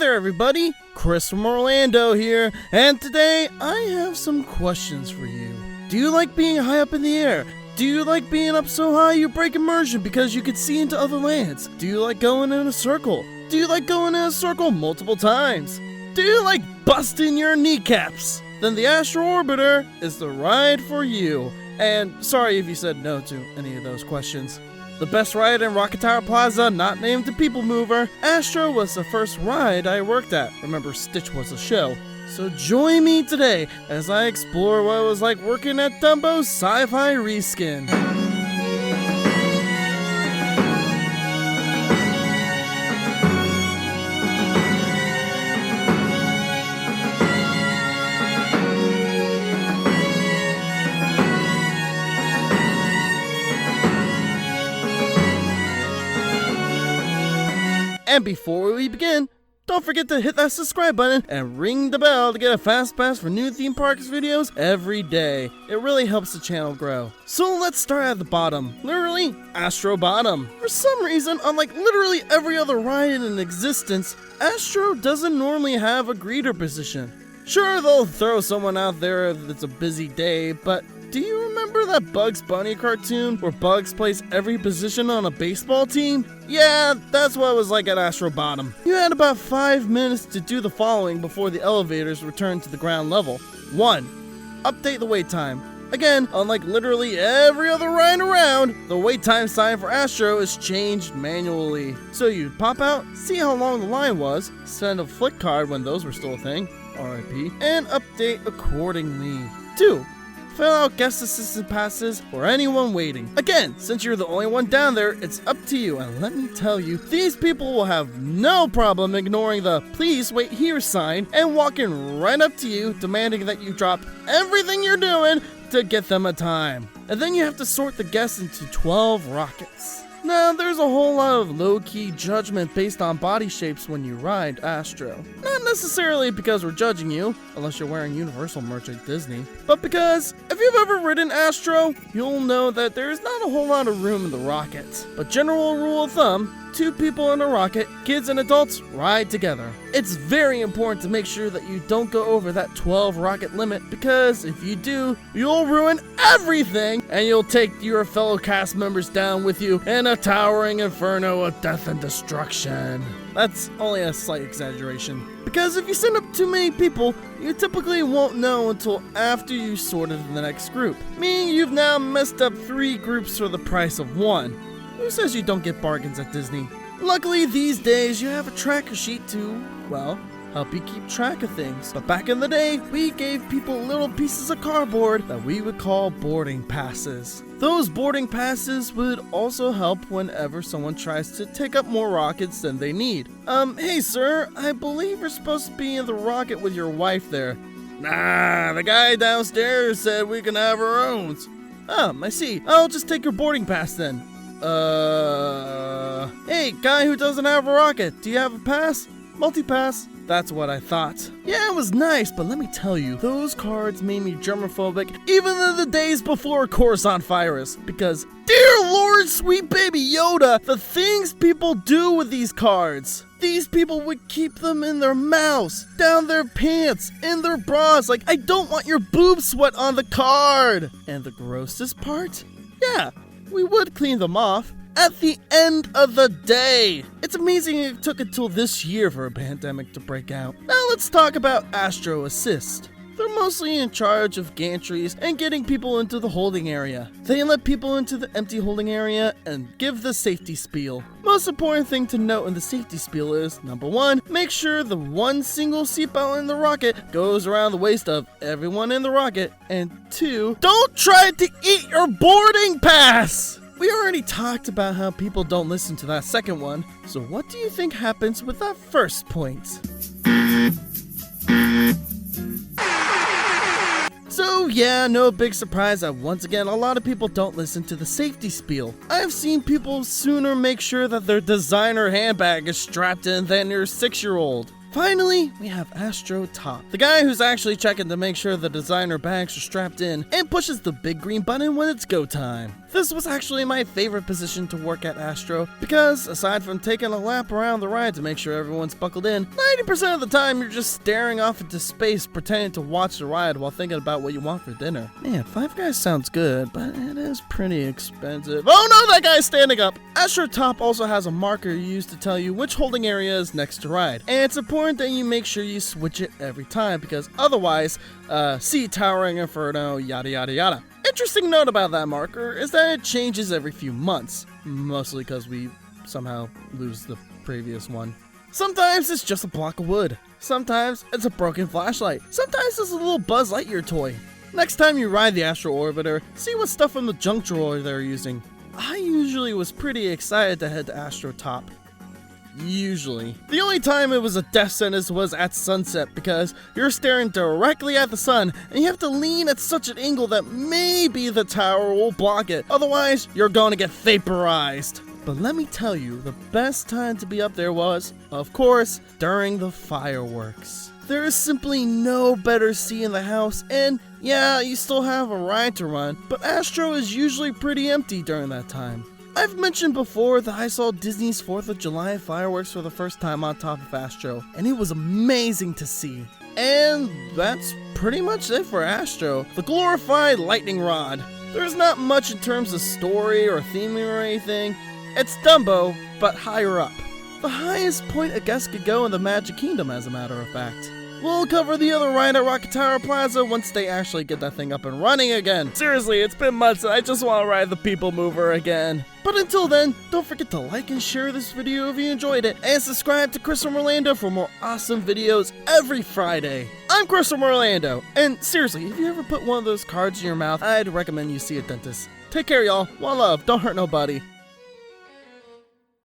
there everybody, Chris from Orlando here, and today I have some questions for you. Do you like being high up in the air? Do you like being up so high you break immersion because you can see into other lands? Do you like going in a circle? Do you like going in a circle multiple times? Do you like busting your kneecaps? Then the Astro Orbiter is the ride for you. And sorry if you said no to any of those questions. The best ride in Rocket Tower Plaza, not named the People Mover. Astro was the first ride I worked at. Remember, Stitch was a show. So join me today as I explore what it was like working at Dumbo's Sci-Fi Reskin. And before we begin, don't forget to hit that subscribe button and ring the bell to get a fast pass for new theme parks videos every day. It really helps the channel grow. So let's start at the bottom, literally Astro Bottom. For some reason, unlike literally every other ride in existence, Astro doesn't normally have a greeter position. Sure, they'll throw someone out there if it's a busy day, but do you remember that Bugs Bunny cartoon where Bugs plays every position on a baseball team? Yeah, that's what it was like at Astro Bottom. You had about 5 minutes to do the following before the elevators returned to the ground level. 1. Update the wait time. Again, unlike literally every other ride around, the wait time sign for Astro is changed manually. So you'd pop out, see how long the line was, send a flick card when those were still a thing, RIP, and update accordingly. 2. Fill out guest assistant passes for anyone waiting. Again, since you're the only one down there, it's up to you, and let me tell you, these people will have no problem ignoring the "please wait here" sign and walking right up to you, demanding that you drop everything you're doing to get them a time. And then you have to sort the guests into 12 rockets. Now, there's a whole lot of low-key judgment based on body shapes when you ride Astro. Not necessarily because we're judging you, unless you're wearing Universal merch at Disney, but because if you've ever ridden Astro, you'll know that there's not a whole lot of room in the rocket. But general rule of thumb, 2 people in a rocket, kids and adults, ride together. It's very important to make sure that you don't go over that 12 rocket limit, because if you do, you'll ruin everything and you'll take your fellow cast members down with you in a towering inferno of death and destruction. That's only a slight exaggeration, because if you send up too many people, you typically won't know until after you sorted the next group, meaning you've now messed up 3 groups for the price of 1. Who says you don't get bargains at Disney? Luckily, these days you have a tracker sheet to, well, help you keep track of things. But back in the day, we gave people little pieces of cardboard that we would call boarding passes. Those boarding passes would also help whenever someone tries to take up more rockets than they need. Hey sir, I believe you're supposed to be in the rocket with your wife there. Nah, the guy downstairs said we can have our own. I see. I'll just take your boarding pass then. Hey, guy who doesn't have a rocket, do you have a pass? Multi-pass? That's what I thought. Yeah, it was nice, but let me tell you, those cards made me germophobic even in the days before Coruscant virus. Because, dear Lord, sweet baby Yoda, the things people do with these cards. These people would keep them in their mouths, down their pants, in their bras. Like, I don't want your boob sweat on the card. And the grossest part? Yeah, we would clean them off at the end of the day. It's amazing it took until this year for a pandemic to break out. Now let's talk about Astro Assist. They're mostly in charge of gantries and getting people into the holding area. They let people into the empty holding area and give the safety spiel. Most important thing to note in the safety spiel is, number 1, make sure the one single seatbelt in the rocket goes around the waist of everyone in the rocket, and 2, don't try to eat your boarding pass! We already talked about how people don't listen to that second one, so what do you think happens with that first point? So yeah, no big surprise that once again a lot of people don't listen to the safety spiel. I've seen people sooner make sure that their designer handbag is strapped in than your 6-year-old. Finally, we have Astro Top, the guy who's actually checking to make sure the designer bags are strapped in and pushes the big green button when it's go time. This was actually my favorite position to work at Astro because, aside from taking a lap around the ride to make sure everyone's buckled in, 90% of the time you're just staring off into space pretending to watch the ride while thinking about what you want for dinner. Man, Five Guys sounds good, but it is pretty expensive. Oh no, that guy's standing up! Astro Top also has a marker you use to tell you which holding area is next to ride, and it's important that you make sure you switch it every time because otherwise, see Towering Inferno, yada yada yada. Interesting note about that marker is that it changes every few months, mostly because we somehow lose the previous one. Sometimes it's just a block of wood. Sometimes it's a broken flashlight. Sometimes it's a little Buzz Lightyear toy. Next time you ride the Astro Orbiter, see what stuff from the junk drawer they're using. I usually was pretty excited to head to Astro Top. Usually. The only time it was a death sentence was at sunset because you're staring directly at the sun and you have to lean at such an angle that maybe the tower will block it. Otherwise, you're going to get vaporized. But let me tell you, the best time to be up there was, of course, during the fireworks. There is simply no better seat in the house, and yeah, you still have a ride to run, but Astro is usually pretty empty during that time. I've mentioned before that I saw Disney's 4th of July fireworks for the first time on top of Astro, and it was amazing to see. And that's pretty much it for Astro, the glorified lightning rod. There's not much in terms of story or theming or anything. It's Dumbo, but higher up. The highest point a guest could go in the Magic Kingdom, as a matter of fact. We'll cover the other ride at Rocket Tower Plaza once they actually get that thing up and running again. Seriously, it's been months and I just want to ride the People Mover again. But until then, don't forget to like and share this video if you enjoyed it, and subscribe to Chris from Orlando for more awesome videos every Friday. I'm Chris from Orlando, and seriously, if you ever put one of those cards in your mouth, I'd recommend you see a dentist. Take care, y'all. One love. Don't hurt nobody.